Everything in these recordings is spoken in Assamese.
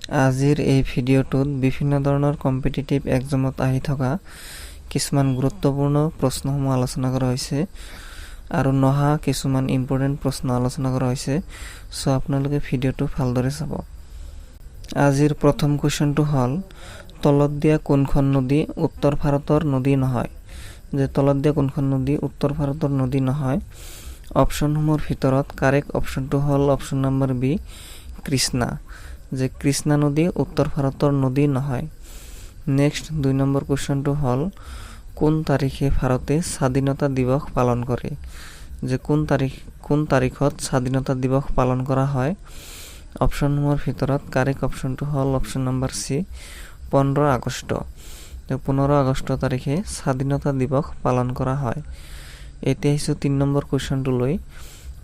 আজিৰ এই ভিডিঅ'টোত বিভিন্ন ধৰণৰ কম্পিটিটিভ এক্সামত আহি থকা কিছুমান গুৰুত্বপূৰ্ণ প্ৰশ্নসমূহ আলোচনা কৰা হৈছে আৰু নহা কিছুমান ইম্পৰ্টেণ্ট প্ৰশ্ন আলোচনা কৰা হৈছে। সো আপোনালোকে ভিডিঅ'টো ভালদৰে চাব। আজিৰ প্ৰথম কোৱেশ্যনটো হ'ল তলত দিয়া কোনখন নদী উত্তৰ ভাৰতৰ নদী নহয়। যে তলত দিয়া কোনখন নদী উত্তৰ ভাৰতৰ নদী নহয়। অপশ্যনসমূহৰ ভিতৰত কাৰেক্ট অপশ্যনটো হ'ল অপশ্যন নম্বৰ বি কৃষ্ণা। যে কৃষ্ণা নদী উত্তৰ ভাৰতৰ নদী নহয়। নেক্সট 2 নম্বৰ কোৱেশ্যনটো হ'ল কোন তাৰিখে ভাৰতে স্বাধীনতা দিৱস পালন কৰে। যে কোন তাৰিখত স্বাধীনতা দিৱস পালন কৰা হয়। অপশ্যনসমূহৰ ভিতৰত কাৰেক্ট অপশ্যনটো হ'ল অপশ্যন নম্বৰ সি 15 আগষ্ট। 15 আগষ্ট তাৰিখে স্বাধীনতা দিৱস পালন কৰা হয়। এতিয়া আহিছোঁ 3 নম্বৰ কুৱেশ্যনটো লৈ।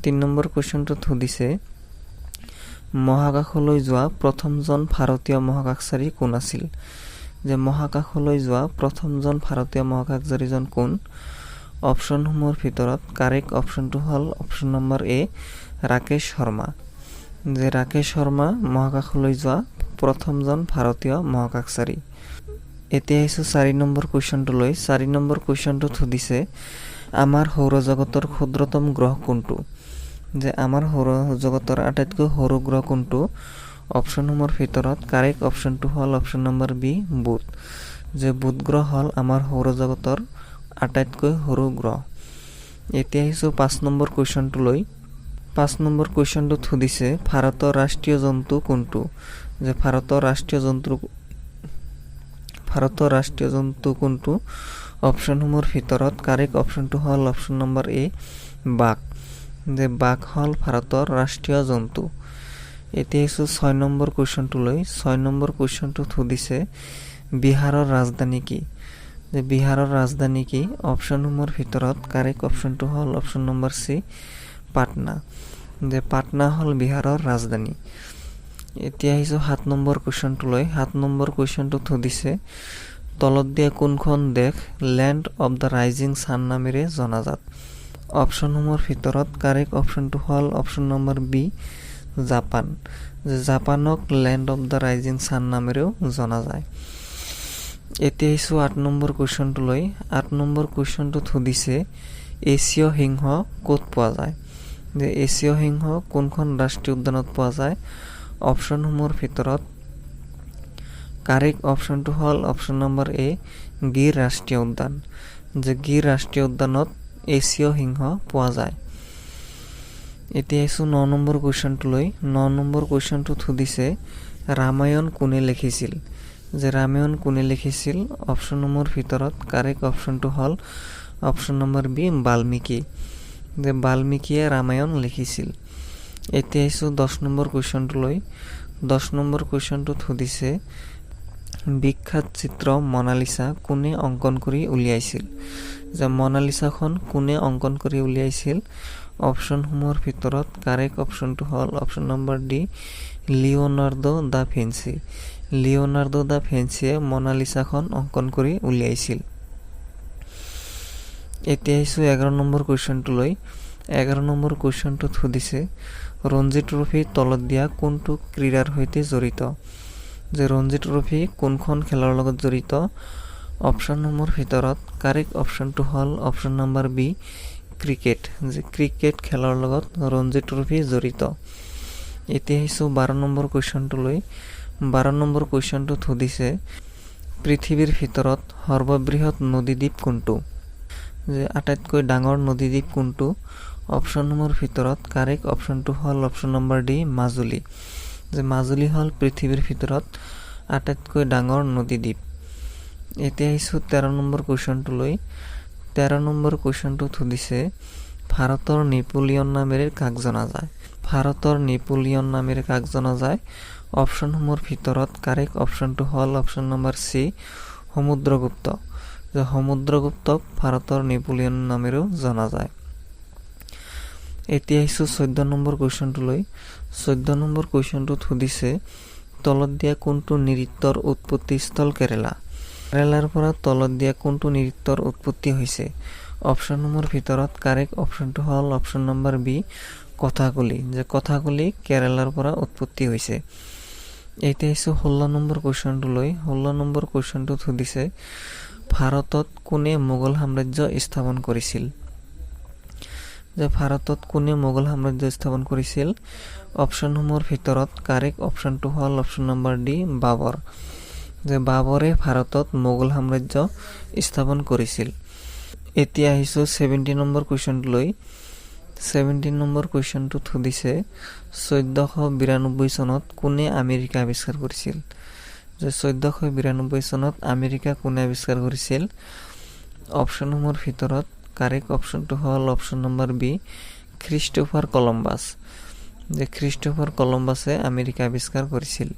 3 নম্বৰ কুৱেশ্যনটোত সুধিছে মহাকাশলৈ যোৱা প্ৰথমজন ভাৰতীয় মহাকাশচাৰী কোন আছিল। যে মহাকাশলৈ যোৱা প্ৰথমজন ভাৰতীয় মহাকাশচাৰীজন কোন। অপশ্যনসমূহৰ ভিতৰত কাৰেক্ট অপশ্যনটো হ'ল অপশ্যন নম্বৰ এ ৰাকেশ শৰ্মা। যে ৰাকেশ শৰ্মা মহাকাশলৈ যোৱা প্ৰথমজন ভাৰতীয় মহাকাশচাৰী। এতিয়া আহিছোঁ 4 নম্বৰ কুৱেশ্যনটো লৈ। 4 নম্বৰ কুৱেশ্যনটোত সুধিছে আমাৰ সৌৰজগতৰ ক্ষুদ্ৰতম গ্ৰহ কোনটো। যে আমাৰ সৌৰজগতৰ আটাইতকৈ সৰু গ্ৰহ কোনটো। অপশ্যনসমূহৰ ভিতৰত কাৰেক্ট অপশ্যনটো হ'ল অপশ্যন নম্বৰ বি বুধ। যে বুধ গ্ৰহ হ'ল আমাৰ সৌৰজগতৰ আটাইতকৈ সৰু গ্ৰহ। এতিয়া আহিছোঁ 5 নম্বৰ কুৱেশ্যনটো লৈ। 5 নম্বৰ কুৱেশ্যনটোত সুধিছে ভাৰতৰ ৰাষ্ট্ৰীয় জন্তু কোনটো। যে ভাৰতৰ ৰাষ্ট্ৰীয় জন্তু কোনটো। অপশ্যনসমূহৰ ভিতৰত কাৰেক্ট অপশ্যনটো হ'ল অপশ্যন নম্বৰ এ বাঘ। যে বাঘ হ'ল ভাৰতৰ ৰাষ্ট্ৰীয় জন্তু। এতিয়া আহিছোঁ 6 নম্বৰ কুৱেশ্যনটো লৈ। 6 নম্বৰ কুৱেশ্যনটোত সুধিছে বিহাৰৰ ৰাজধানী কি। যে বিহাৰৰ ৰাজধানী কি। অপশ্যনসমূহৰ ভিতৰত কাৰেক্ট অপশ্যনটো হ'ল অপশ্যন নম্বৰ চি পাটনা। যে পাটনা হ'ল বিহাৰৰ ৰাজধানী। এতিয়া আহিছোঁ 7 নম্বৰ কুৱেশ্যনটো লৈ। 7 নম্বৰ কুৱেশ্যনটোত সুধিছে তলত দিয়া কোনখন দেশ land of the rising San নামেৰে জনাজাত। অপশ্যনসমূহৰ ভিতৰত কাৰেক্ট অপশ্যনটো হ'ল অপশ্যন নম্বৰ বি জাপান। যে জাপানক land of the rising sun নামেৰেও জনা যায়। এতিয়া আহিছোঁ 8 নম্বৰ কুৱেশ্যনটো লৈ। 8 নম্বৰ কুৱেশ্যনটোত সুধিছে এছীয় সিংহ ক'ত পোৱা যায়। যে এছীয় সিংহ কোনখন ৰাষ্ট্ৰীয় উদ্যানত পোৱা যায়। অপশ্যনসমূহৰ ভিতৰত কাৰেক্ট অপশ্যনটো হ'ল অপশ্যন নম্বৰ এ গিৰ ৰাষ্ট্ৰীয় উদ্যান। যে গিৰ ৰাষ্ট্ৰীয় উদ্যানত এছীয় সিংহ পোৱা যায়। এতিয়া আহিছোঁ 9 নম্বৰ কুৱেশ্যনটো লৈ। 9 নম্বৰ কুৱেশ্যনটোত সুধিছে ৰামায়ণ কোনে লিখিছিল। যে ৰামায়ণ কোনে লিখিছিল। অপশ্যনসমূহৰ ভিতৰত কাৰেক্ট অপশ্যনটো হ'ল অপশ্যন নম্বৰ বি বাল্মীকি। যে বাল্মীকিয়ে ৰামায়ণ লিখিছিল। এতিয়া আহিছোঁ 10 নম্বৰ কুৱেশ্যনটো লৈ। 10 নম্বৰ কুৱেশ্যনটোত সুধিছে বিখ্যাত চিত্ৰ মনালিছা কোনে অংকন কৰি উলিয়াইছিল। যে মনালিছাখন কোনে অংকন কৰি উলিয়াইছিল। অপশ্যনসমূহৰ ভিতৰত কাৰেক্ট অপশ্যনটো হ'ল option number D Leonardo da Vinci. Leonardo da ভিঞ্চিয়ে মনালিছাখন অংকন কৰি উলিয়াইছিল। এতিয়া আহিছোঁ 11 নম্বৰ কুৱেশ্যনটো লৈ। 11 নম্বৰ কুৱেশ্যনটোত সুধিছে ৰঞ্জী ট্ৰফী তলত দিয়া কোনটো ক্ৰীড়াৰ সৈতে জড়িত। যে ৰঞ্জী ট্ৰফী কোনখন খেলৰ লগত জড়িত। অপশ্যনসমূহৰ ভিতৰত কাৰেক্ট অপশ্যনটো হ'ল অপশ্যন নম্বৰ বি ক্ৰিকেট। যে ক্ৰিকেট খেলৰ লগত ৰঞ্জী ট্ৰফী জড়িত। এতিয়া আহিছোঁ 12 নম্বৰ কুৱেশ্যনটো লৈ। 12 নম্বৰ কুৱেশ্যনটোত সুধিছে পৃথিৱীৰ ভিতৰত সৰ্ববৃহৎ নদীদ্বীপ কোনটো। যে আটাইতকৈ ডাঙৰ নদীদ্বীপ কোনটো। অপশ্যনসমূহৰ ভিতৰত কাৰেক্ট অপশ্যনটো হ'ল অপশ্যন নম্বৰ ডি মাজুলী। যে মাজুলী হ'ল পৃথিৱীৰ ভিতৰত আটাইতকৈ ডাঙৰ নদীদ্বীপ। এতিয়া আহিছোঁ 13 নম্বৰ কুৱেশ্যনটো লৈ। 13 নম্বৰ কুৱেশ্যনটোত সুধিছে ভাৰতৰ নেপোলিয়ন নামেৰে কাক জনা যায়। ভাৰতৰ নেপোলিয়ন নামেৰে কাক জনা যায়। অপশ্যনসমূহৰ ভিতৰত কাৰেক্ট অপশ্যনটো হ'ল অপশ্যন নম্বৰ চি সমুদ্ৰগুপ্ত। যে সমুদ্ৰগুপ্তক ভাৰতৰ নেপোলিয়ন নামেৰেও জনা যায়। এতিয়া আহিছোঁ 14 নম্বৰ কুৱেশ্যনটো লৈ। 14 নম্বৰ কুৱেশ্যনটোত সুধিছে তলত দিয়া কোনটো নৃত্যৰ উৎপত্তিস্থল কেৰেলা। কেৰেলাৰ পৰা তলত দিয়া কোনটো নৃত্যৰ উৎপত্তি হৈছে। অপশ্যনসমূহৰ ভিতৰত কাৰেক্ট অপশ্যনটো হ'ল অপশ্যন নম্বৰ বি কথাকলি। যে কথাকলি কেৰেলাৰ পৰা উৎপত্তি হৈছে। এতিয়া আহিছোঁ 16 নম্বৰ কুৱেশ্যনটোলৈ। 16 নম্বৰ কুৱেশ্যনটোত সুধিছে ভাৰতত কোনে মোগল সাম্ৰাজ্য স্থাপন কৰিছিল? যে ভাৰতত কোনে মোগল সাম্ৰাজ্য স্থাপন কৰিছিল? অপশ্যনসমূহৰ ভিতৰত কাৰেক্ট অপশ্যনটো হ'ল অপশ্যন নম্বৰ ডি, বাবৰ। যে বাবৰে ভাৰতত মোগল সাম্ৰাজ্য স্থাপন কৰিছিল। এতিয়া আহিছোঁ 17 নম্বৰ কুৱেশ্যনটোলৈ। 17 নম্বৰ কুৱেশ্যনটোত সুধিছে 1492 চনত কোনে আমেৰিকা আৱিষ্কাৰ কৰিছিল? যে 1492 চনত আমেৰিকা কোনে আৱিষ্কাৰ কৰিছিল? অপশ্যনসমূহৰ ভিতৰত কাৰেক্ট অপশ্যনটো হ'ল অপশ্যন নম্বৰ বি, খ্ৰীষ্টোফাৰ কলম্বাছ। যে খ্ৰীষ্টোফাৰ কলম্বাছে আমেৰিকা আৱিষ্কাৰ কৰিছিল।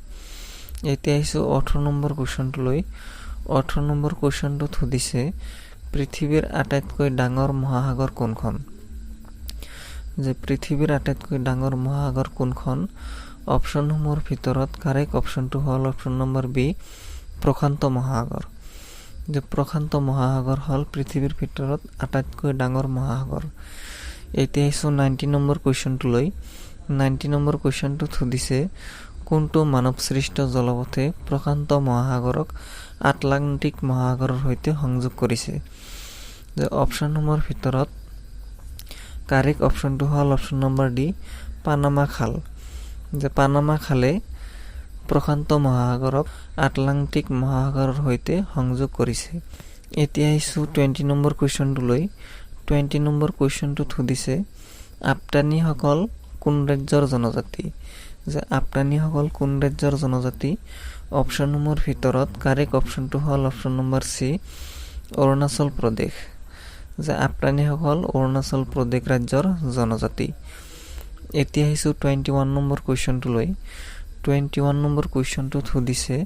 এতিয়া আহিছোঁ 18 নম্বৰ কুৱেশ্যনটোলৈ। 18 নম্বৰ কুৱেশ্যনটোত সুধিছে পৃথিৱীৰ আটাইতকৈ ডাঙৰ মহাসাগৰ কোনখন? যে পৃথিৱীৰ আটাইতকৈ ডাঙৰ মহাসাগৰ কোনখন? অপশ্যনসমূহৰ ভিতৰত কাৰেক্ট অপশ্যনটো হ'ল অপশ্যন নম্বৰ বি, প্ৰশান্ত মহাসাগৰ। যে প্ৰশান্ত মহাসাগৰ হ'ল পৃথিৱীৰ ভিতৰত আটাইতকৈ ডাঙৰ মহাসাগৰ। এতিয়া আহিছোঁ 90 নম্বৰ কুৱেশ্যনটোলৈ। 90 নম্বৰ কুৱেশ্যনটোত সুধিছে কোনটো মানৱসৃষ্ট জলপথে প্ৰশান্ত মহাসাগৰক আটলান্টিক মহাসাগৰৰ সৈতে সংযোগ কৰিছে? যে অপশ্যনসমূহৰ ভিতৰত কাৰেক্ট অপশ্যনটো হ'ল অপশ্যন নম্বৰ ডি, পানামা খাল। যে পানামা খালে প্ৰশান্ত মহাসাগৰক আটলান্টিক মহাসাগৰৰ সৈতে সংযোগ কৰিছে। এতিয়া আহিছোঁ 20 নম্বৰ কুৱেশ্যনটোলৈ। 20 নম্বৰ কুৱেশ্যনটোত সুধিছে আফগানীসকল কোন ৰাজ্যৰ জনজাতি? যে আফগানীসকল কোন ৰাজ্যৰ জনজাতি? অপশ্যনসমূহৰ ভিতৰত কাৰেক্ট অপশ্যনটো হ'ল option number C, Arunachal Pradesh. যে আফগানীসকল অৰুণাচল প্ৰদেশ ৰাজ্যৰ জনজাতি। এতিয়া আহিছোঁ 21 নম্বৰ কুৱেশ্যনটোলৈ। 21 নম্বৰ কুৱেশ্যনটোত সুধিছে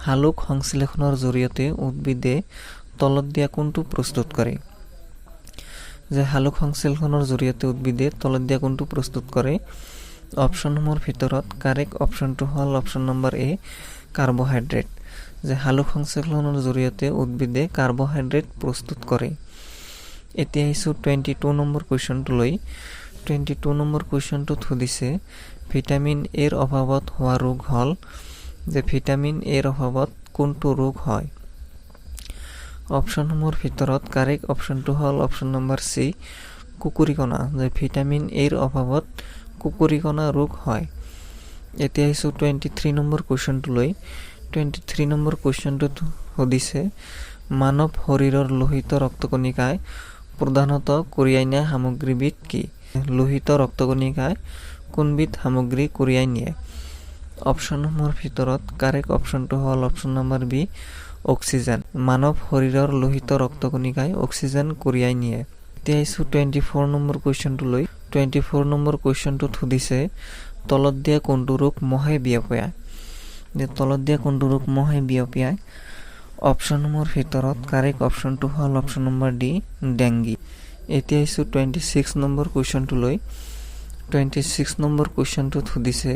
হালুক সংশ্লেষণৰ জৰিয়তে উদ্ভিদে তলত দিয়া কোনটো প্ৰস্তুত কৰে? যে হালুক সংশ্লেষণৰ জৰিয়তে উদ্ভিদে তলত দিয়া কোনটো প্ৰস্তুত কৰে? অপশ্যনসমূহৰ ভিতৰত কাৰেক্ট অপশ্যনটো হ'ল অপশ্যন নম্বৰ এ, কাৰ্বহাইড্ৰেট। যে হালুক সংশ্লেষণৰ জৰিয়তে উদ্ভিদে কাৰ্বহাইড্ৰেট প্ৰস্তুত কৰে। এতিয়া আহিছোঁ 22 নম্বৰ কুৱেশ্যনটোলৈ। 22 নম্বৰ কুৱেশ্যনটোত সুধিছে ভিটামিন এৰ অভাৱত হোৱা ৰোগ হ'ল? যে ভিটামিন এৰ অভাৱত কোনটো ৰোগ হয়? অপশ্যনসমূহৰ ভিতৰত কাৰেক্ট অপশ্যনটো হ'ল অপশ্যন নম্বৰ চি, কুকুৰিকণা। যে ভিটামিন এৰ অভাৱত কুকুৰিকণা ৰোগ হয়। এতিয়া আহিছোঁ 23 নম্বৰ কুৱেশ্যনটোলৈ। 23 নম্বৰ কুৱেশ্যনটোত সুধিছে মানৱ শৰীৰৰ লোহিত ৰক্তকণিকাই প্ৰধানত কঢ়িয়াই নিয়া সামগ্ৰীবিধ কি? লোহিত ৰক্তকণিকাই কোনবিধ সামগ্ৰী কঢ়িয়াই নিয়ে? অপশ্যনসমূহৰ ভিতৰত কাৰেক্ট অপশ্যনটো হ'ল অপশ্যন নম্বৰ বি, অক্সিজেন। মানৱ শৰীৰৰ লোহিত ৰক্তকণিকাই অক্সিজেন কঢ়িয়াই নিয়ে। এতিয়া আহিছোঁ 24 নম্বৰ কুৱেশ্যনটোলৈ। 24 নম্বৰ কুৱেশ্যনটোত সুধিছে তলত দিয়া কোনটো ৰোগ মহে বিয়পায়? যে তলত দিয়া কোনটো ৰোগ মহে বিয়পায়? অপশ্যনসমূহৰ ভিতৰত কাৰেক্ট অপশ্যনটো হ'ল অপশ্যন নম্বৰ ডি, ডেংগি। এতিয়া আহিছোঁ 26 নম্বৰ কুৱেশ্যনটোলৈ। 26 নম্বৰ কুৱেশ্যনটোত সুধিছে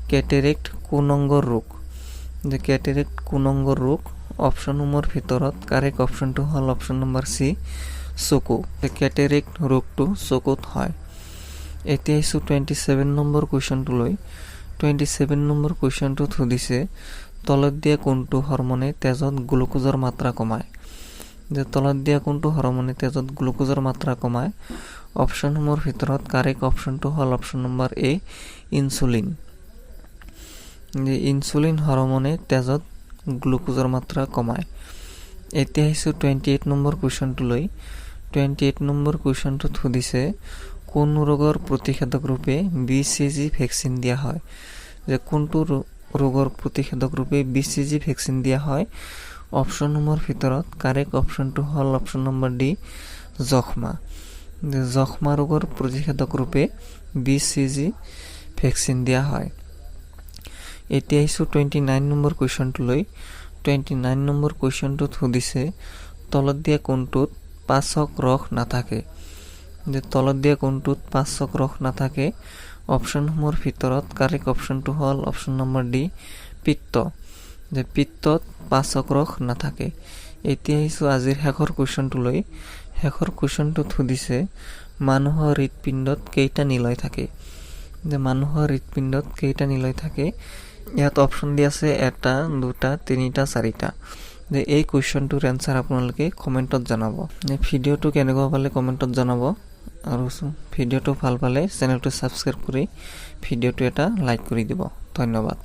কেটেৰেক্ট কোন অংগৰ ৰোগ? যে কেটেৰেক্ট কোন অংগৰ ৰোগ? অপশ্যনসমূহৰ ভিতৰত কাৰেক্ট অপশ্যনটো হ'ল অপশ্যন নম্বৰ চি, চকু। কেটেৰেক্ট ৰোগটো চকুত হয়। এতিয়া আহিছোঁ 27 নম্বৰ কুৱেশ্যনটোলৈ। 27 নম্বৰ কুৱেশ্যনটোত সুধিছে তলত দিয়া কোনটো হৰমনে তেজত গ্লুকোজৰ মাত্ৰা কমায়? যে তলত দিয়া কোনটো হৰমনে তেজত গ্লুকোজৰ মাত্ৰা কমায়? অপশ্যনসমূহৰ ভিতৰত কাৰেক্ট অপশ্যনটো হ'ল অপশ্যন নম্বৰ এ, ইনচুলিন। যে ইনচুলিন হৰমনে তেজত গ্লুকোজৰ মাত্ৰা কমায়। এতিয়া আহিছোঁ 28 নম্বৰ কুৱেশ্যনটোলৈ। 28 নম্বৰ কুৱেশ্যনটোত সুধিছে কোন ৰোগৰ প্ৰতিষেধক ৰূপে BCG ভেকচিন দিয়া হয়? যে কোনটো ৰোগৰ প্ৰতিষেধক ৰূপে BCG ভেকচিন দিয়া হয়? অপশ্যনসমূহৰ ভিতৰত কাৰেক্ট অপশ্যনটো হ'ল অপশ্যন নম্বৰ ডি, যক্ষ্মা। যে যক্ষ্মা ৰোগৰ প্ৰতিষেধক ৰূপে BCG ভেকচিন দিয়া হয়। এতিয়া আহিছোঁ 29 নম্বৰ কুৱেশ্যনটোলৈ। 29 নম্বৰ কুৱেশ্যনটোত সুধিছে তলত দিয়া কোনটোত পাচক ৰস নাথাকে? যে তলত দিয়া কোনটোত পাচক ৰস নাথাকে? অপশ্যনসমূহৰ ভিতৰত কাৰেক্ট অপশ্যনটো হ'ল অপশ্যন নম্বৰ ডি, পিত্ত। যে পিত্তত পাচক ৰস নাথাকে। এতিয়া আহিছোঁ আজিৰ শেষৰ কুৱেশ্যনটোলৈ। শেষৰ কুৱেশ্যনটোত সুধিছে মানুহৰ হৃদপিণ্ডত কেইটা নিলয় থাকে? যে মানুহৰ হৃদপিণ্ডত কেইটা নিলয় থাকে? ইয়াত অপশ্যন দি আছে 1, 2, 3, 4টা। যে এই কুৱেশ্যনটোৰ এনচাৰ আপোনালোকে কমেণ্টত জনাব। ভিডিঅ'টো কেনেকুৱা পালে কমেণ্টত জনাব, আৰু ভিডিঅ'টো ভাল পালে চেনেলটো ছাবস্ক্ৰাইব কৰি ভিডিঅ'টো এটা লাইক কৰি দিব। ধন্যবাদ।